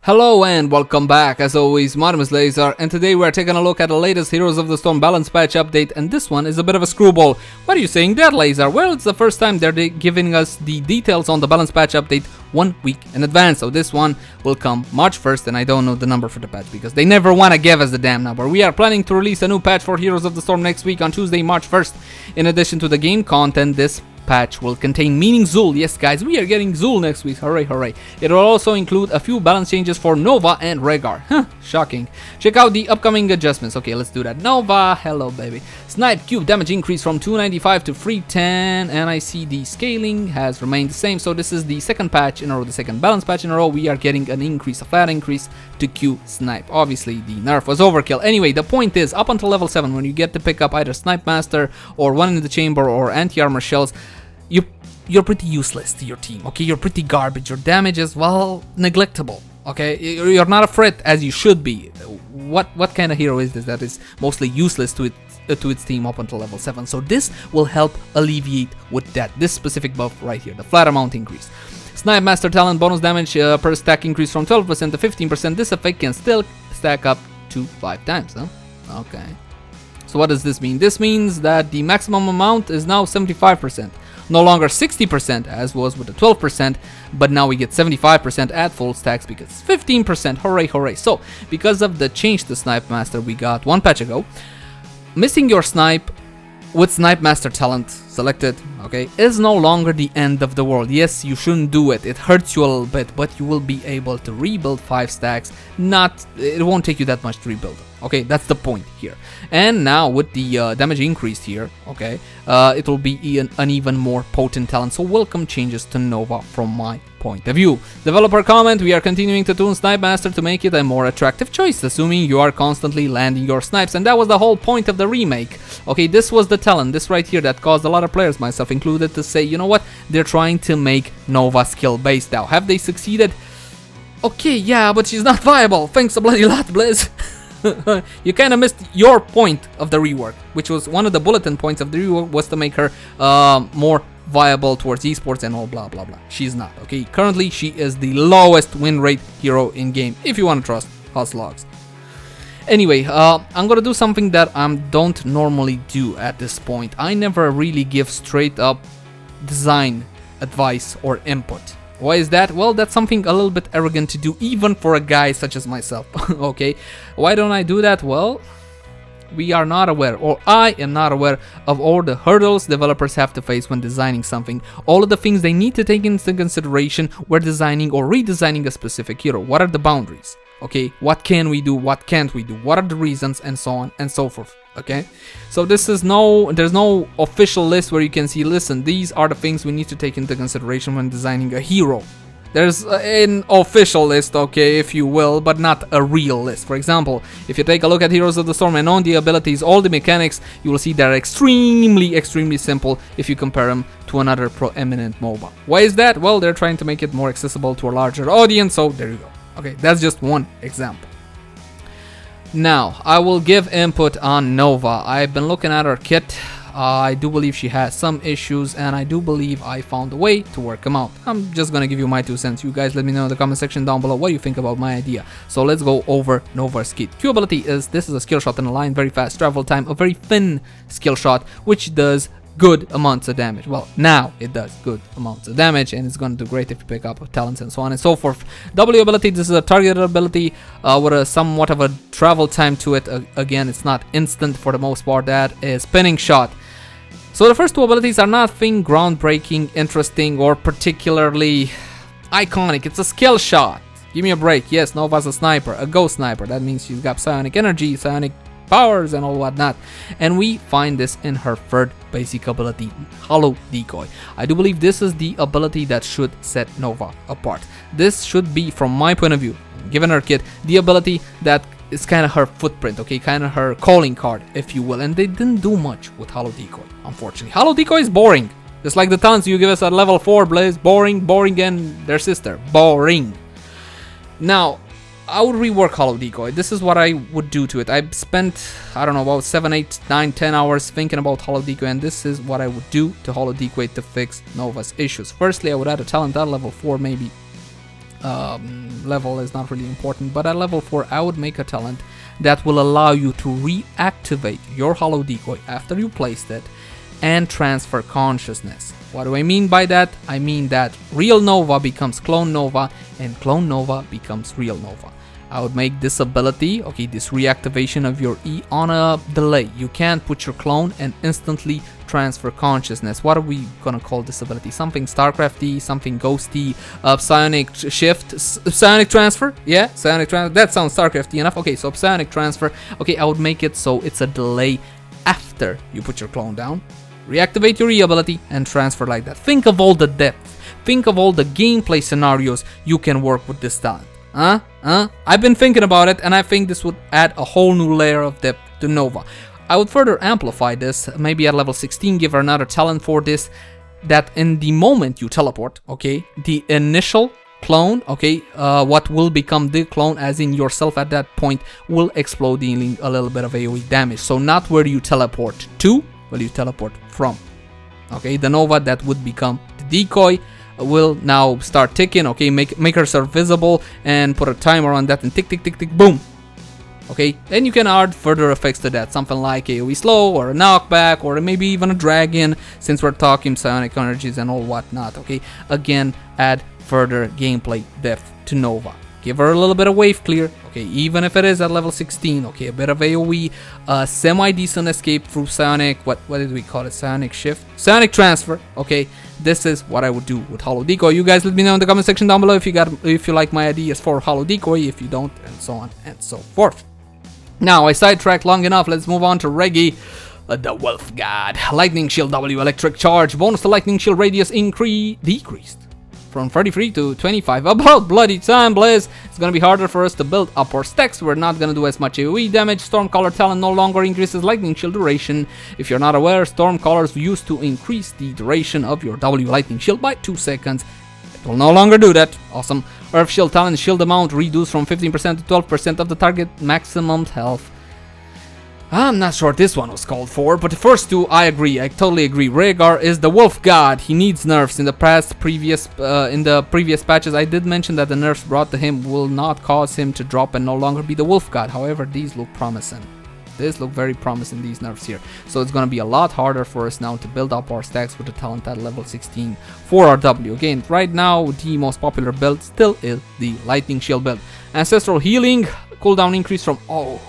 Hello and welcome back. As always, my name is Lazer, and today we are taking a look at the latest Heroes of the Storm balance patch update, and this one is a bit of a screwball. What are you saying there, Lazer? Well, it's the first time they're giving us the details on the balance patch update 1 week in advance, so this one will come March 1st, and I don't know the number for the patch because they never want to give us the damn number. We are planning to release a new patch for Heroes of the Storm next week on Tuesday, March 1st. In addition to the game content, this patch will contain meaning Xul. Yes guys, we are getting Xul next week. Hooray, hooray. It will also include a few balance changes for Nova and Rehgar. Shocking. Check out the upcoming adjustments. Okay, let's do that. Nova, hello baby. Snipe cube damage increase from 295 to 310, and I see the scaling has remained the same. So this is the second patch in a row, the second balance patch in a row. We are getting an increase, a flat increase to Q snipe. Obviously the nerf was overkill. Anyway, the point is, up until level 7, when you get to pick up either Snipe Master or one in the chamber or anti-armor shells, you're pretty useless to your team, okay? You're pretty garbage. Your damage is, well, neglectable, okay? You're not a threat as you should be. What kind of hero is this that is mostly useless to its team up until level 7? So this will help alleviate with that, this specific buff right here, the flat amount increase. Snipe Master talent bonus damage per stack increase from 12% to 15%. This effect can still stack up to 5 times, huh? Okay. So what does this mean? This means that the maximum amount is now 75%. No longer 60% as was with the 12%, but now we get 75% at full stacks because it's 15%. Hooray, hooray. So, because of the change to Snipe Master we got one patch ago, missing your snipe with Snipe Master talent selected, okay, is no longer the end of the world. Yes, you shouldn't do it. It hurts you a little bit, but you will be able to rebuild 5 stacks. It won't take you that much to rebuild. Okay, that's the point here. And now with the damage increased here, okay, it will be an even more potent talent. So welcome changes to Nova from my point of view. Developer comment: we are continuing to tune Snipe Master to make it a more attractive choice, assuming you are constantly landing your snipes. And that was the whole point of the remake. Okay, this was the talent, this right here, that caused a lot of players, myself included, to say, you know what, they're trying to make Nova skill based now. Have they succeeded? Okay, yeah, but she's not viable. Thanks a bloody lot, Blizz. You kind of missed your point of the rework, which was one of the bulletin points of the rework, was to make her more viable towards esports and all blah blah blah. She's not, okay? Currently, she is the lowest win rate hero in game, if you want to trust Hus logs. Anyway, I'm gonna do something that I don't normally do at this point. I never really give straight up design advice or input. Why is that? Well, that's something a little bit arrogant to do, even for a guy such as myself. Okay, why don't I do that? Well, we are not aware, or I am not aware of all the hurdles developers have to face when designing something, all of the things they need to take into consideration when designing or redesigning a specific hero. What are the boundaries? Okay, what can we do, what can't we do, what are the reasons, and so on and so forth. Okay, so there's no official list where you can see, listen, these are the things we need to take into consideration when designing a hero. There's an official list, okay, if you will, but not a real list. For example, if you take a look at Heroes of the Storm and on the abilities, all the mechanics, you will see they're extremely simple if you compare them to another prominent MOBA. Why is that? Well, they're trying to make it more accessible to a larger audience, so there you go. Okay, that's just one example. Now, I will give input on Nova. I've been looking at her kit. I do believe she has some issues, and I do believe I found a way to work them out. I'm just gonna give you my 2 cents. You guys let me know in the comment section down below what you think about my idea. So let's go over Nova's kit. Q ability is, this is a skill shot in a line, very fast travel time, a very thin skill shot, which does good amounts of damage. Well, now it does good amounts of damage, and it's going to do great if you pick up talents and so on and so forth. W ability, this is a targeted ability with a somewhat of a travel time to it. Again, it's not instant for the most part. That is spinning shot. So the first 2 abilities are nothing groundbreaking, interesting, or particularly iconic. It's a skill shot. Give me a break. Yes, Nova's a sniper, a ghost sniper. That means she's got psionic energy, psionic powers, and all whatnot, and we find this in her third basic ability, Hollow Decoy. I do believe this is the ability that should set Nova apart. This should be, from my point of view, given her kit, the ability that is kind of her footprint, okay, kind of her calling card, if you will, and they didn't do much with Hollow Decoy, unfortunately. Hollow Decoy is boring, just like the talents you give us at level 4, Blaze. Boring, and their sister, boring. Now, I would rework Hollow Decoy. This is what I would do to it. I spent, I don't know, about 7, 8, 9, 10 hours thinking about Hollow Decoy, and this is what I would do to Hollow Decoy to fix Nova's issues. Firstly, I would add a talent at level 4, maybe level is not really important, but at level 4 I would make a talent that will allow you to reactivate your Hollow Decoy after you placed it and transfer consciousness. What do I mean by that? I mean that real Nova becomes Clone Nova and Clone Nova becomes real Nova. I would make this ability, okay, this reactivation of your E on a delay. You can't put your clone and instantly transfer consciousness. What are we gonna call this ability? Something StarCrafty, something ghosty, psionic shift, psionic transfer? Yeah, psionic transfer. That sounds StarCrafty enough. Okay, so psionic transfer. Okay, I would make it so it's a delay after you put your clone down. Reactivate your E ability and transfer like that. Think of all the depth. Think of all the gameplay scenarios you can work with this talent. I've been thinking about it, and I think this would add a whole new layer of depth to Nova. I would further amplify this, maybe at level 16, give her another talent for this, that in the moment you teleport, okay, the initial clone, okay, what will become the clone, as in yourself at that point, will explode, dealing a little bit of AoE damage. So not where you teleport to, where you teleport from. Okay, the Nova that would become the decoy will now start ticking. Okay, make herself visible and put a timer on that, and tick tick tick tick, boom. Okay, then you can add further effects to that, something like AoE slow or a knockback or maybe even a dragon, since we're talking psionic energies and all whatnot. Okay, again, add further gameplay depth to Nova. Give her a little bit of wave clear, okay, even if it is at level 16, okay, a bit of AoE, semi-decent escape through psionic, what did we call it, psionic shift? Psionic transfer, okay, this is what I would do with Hollow Decoy. You guys let me know in the comment section down below if you like my ideas for Hollow Decoy, if you don't, and so on and so forth. Now, I sidetracked long enough, let's move on to Rehgar, the Wolf God. Lightning Shield W Electric Charge, bonus to Lightning Shield radius decreased from 33 to 25. About bloody time, Blaze. It's gonna be harder for us to build up our stacks. We're not gonna do as much AoE damage. Stormcaller talent no longer increases lightning shield duration. If you're not aware, Stormcallers used to increase the duration of your W lightning shield by 2 seconds. It will no longer do that. Awesome. Earth shield talent shield amount reduced from 15% to 12% of the target maximum health. I'm not sure this one was called for, but the first two, I agree. I totally agree. Rehgar is the Wolf God. He needs nerfs. In the previous patches, I did mention that the nerfs brought to him will not cause him to drop and no longer be the Wolf God. However, these look promising. These look very promising, these nerfs here. So it's gonna be a lot harder for us now to build up our stacks with the talent at level 16 for our W. Again, right now, the most popular build still is the Lightning Shield build. Ancestral Healing, cooldown increase from, oh,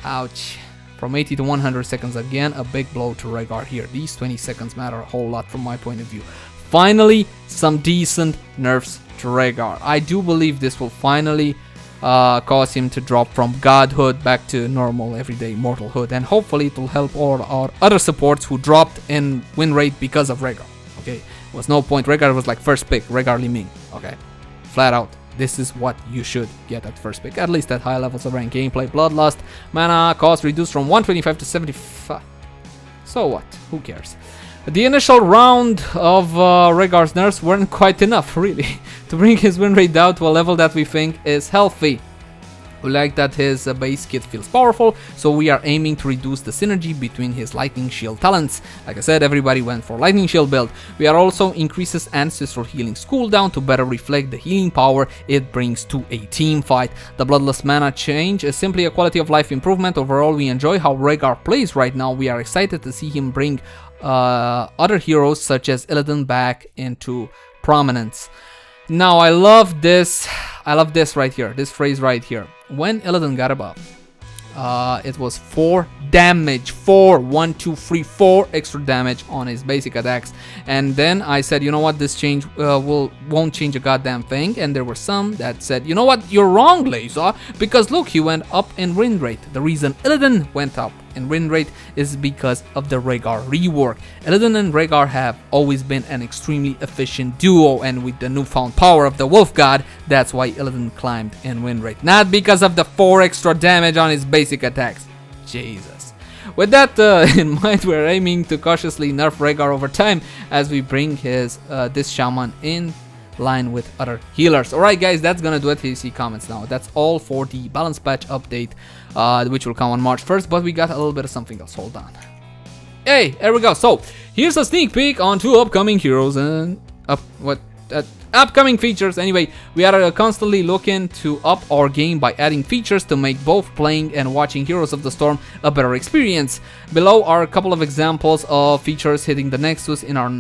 ouch. From 80 to 100 seconds. Again, a big blow to Rehgar here. These 20 seconds matter a whole lot from my point of view. Finally, some decent nerfs to Rehgar. I do believe this will finally cause him to drop from godhood back to normal everyday mortalhood, and hopefully it will help all our other supports who dropped in win rate because of Rehgar. Okay, there was no point. Rehgar was like first pick, Rehgar Li-Ming. Okay, flat out. This is what you should get at first pick, at least at high levels of rank gameplay. Bloodlust, mana cost reduced from 125 to 75. So what? Who cares? The initial round of Rehgar's nerfs weren't quite enough, really, to bring his win rate down to a level that we think is healthy. We like that his base kit feels powerful, so we are aiming to reduce the synergy between his Lightning Shield talents. Like I said, everybody went for Lightning Shield build. We are also increases Ancestral Healing's cooldown to better reflect the healing power it brings to a team fight. The Bloodlust mana change is simply a quality of life improvement. Overall, we enjoy how Rehgar plays right now. We are excited to see him bring other heroes such as Illidan back into prominence. Now, I love this right here, this phrase right here. When Illidan got a buff, it was 4 damage, 4 extra damage on his basic attacks, and then I said, you know what, this change won't change a goddamn thing. And there were some that said, you know what, you're wrong, Laser, because look, he went up in win rate. The reason Illidan went up in win rate is because of the Rehgar rework. Illidan and Rehgar have always been an extremely efficient duo, and with the newfound power of the Wolf God, that's why Illidan climbed in win rate, not because of the 4 extra damage on his basic attacks. Jesus. With that in mind, we're aiming to cautiously nerf Rehgar over time as we bring his this shaman in line with other healers. Alright guys, that's gonna do it. Here you see comments now. That's all for the balance patch update, which will come on March 1st, but we got a little bit of something else. Hold on. Hey, there we go. So here's a sneak peek on 2 upcoming heroes and Upcoming features. Anyway, we are constantly looking to up our game by adding features to make both playing and watching Heroes of the Storm a better experience. Below are a couple of examples of features hitting the Nexus in our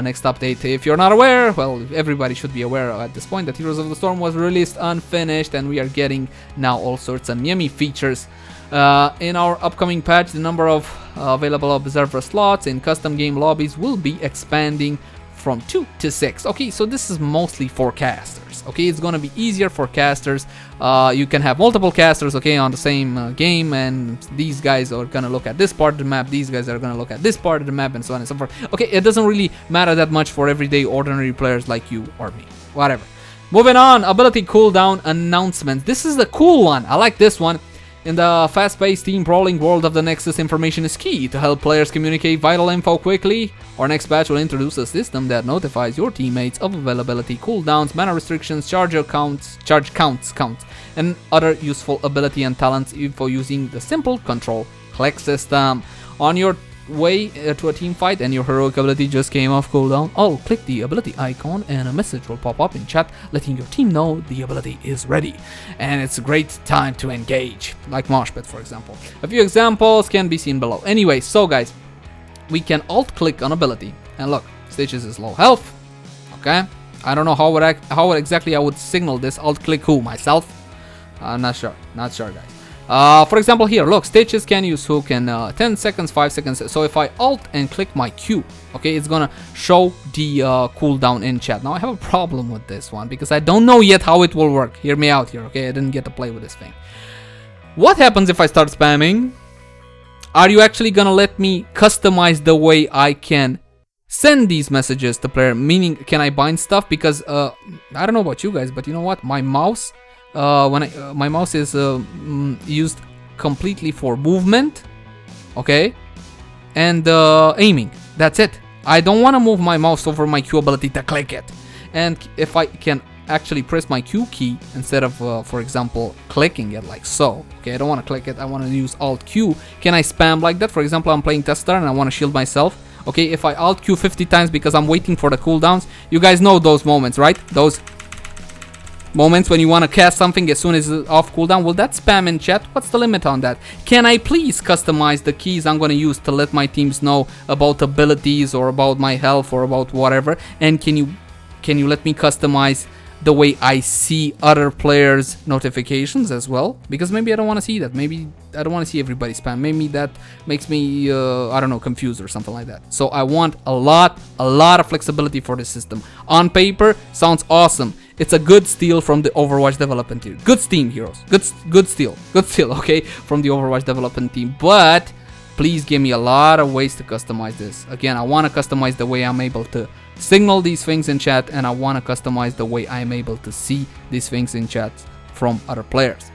next update. If you're not aware, well, everybody should be aware at this point that Heroes of the Storm was released unfinished, and we are getting now all sorts of yummy features. In our upcoming patch, the number of available observer slots in custom game lobbies will be expanding from 2 to 6. Okay, so this is mostly for casters. Okay, it's gonna be easier for casters. You can have multiple casters, okay, on the same game, and these guys are gonna look at this part of the map, these guys are gonna look at this part of the map, and so on and so forth. Okay, it doesn't really matter that much for everyday ordinary players like you or me. Whatever. Moving on, ability cooldown announcements. This is the cool one. I like this one. In the fast-paced, team-brawling world of the Nexus, information is key to help players communicate vital info quickly. Our next patch will introduce a system that notifies your teammates of availability, cooldowns, mana restrictions, charge counts, and other useful ability and talents info using the simple control-click system. On your way to a team fight and your heroic ability just came off cooldown, click the ability icon and a message will pop up in chat letting your team know the ability is ready, and it's a great time to engage, like Martch, for example. A few examples can be seen below. Anyway, so guys, we can alt click on ability, and look, Chnages is low health. Okay, I don't know how exactly I would signal this. Alt click who? Myself? I'm not sure guys. For example, here, look, Chnages can use hook in 10 seconds, 5 seconds. So if I alt and click my Q, okay, it's gonna show the cooldown in chat. Now I have a problem with this one because I don't know yet how it will work. Hear me out here, okay? I didn't get to play with this thing. What happens if I start spamming? Are you actually gonna let me customize the way I can send these messages to player? Meaning, can I bind stuff? Because I don't know about you guys, but you know what? My mouse. My mouse is used completely for movement, okay, and aiming. That's it. I don't want to move my mouse over my Q ability to click it. And if I can actually press my Q key instead of, for example, clicking it like so. Okay, I don't want to click it. I want to use Alt Q. Can I spam like that? For example, I'm playing Tester and I want to shield myself. Okay, if I Alt Q 50 times because I'm waiting for the cooldowns, you guys know those moments, right? Those moments when you want to cast something as soon as it's off cooldown. Will that spam in chat? What's the limit on that? Can I please customize the keys I'm going to use to let my teams know about abilities or about my health or about whatever? And can you let me customize the way I see other players' notifications as well? Because maybe I don't want to see that. Maybe I don't want to see everybody spam. Maybe that makes me, I don't know, confused or something like that. So I want a lot of flexibility for this system. On paper, sounds awesome. It's a good steal from the Overwatch development team. Good steam, heroes. Good steal, okay, from the Overwatch development team. But please give me a lot of ways to customize this. Again, I want to customize the way I'm able to signal these things in chat, and I want to customize the way I'm able to see these things in chat from other players.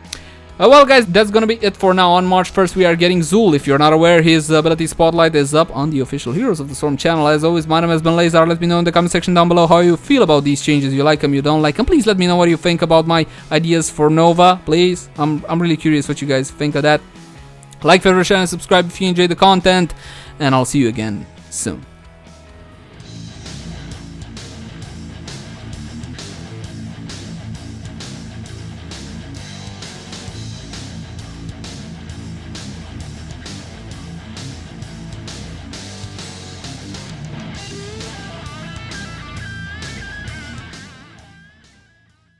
Well guys, that's gonna be it for now. On March 1st we are getting Xul. If you're not aware, his ability spotlight is up on the official Heroes of the Storm channel. As always, my name has been Leyzar. Let me know in the comment section down below how you feel about these changes. You like them, you don't like them. Please let me know what you think about my ideas for Nova, please. I'm really curious what you guys think of that. Like, favorite, share, and subscribe if you enjoyed the content, and I'll see you again soon.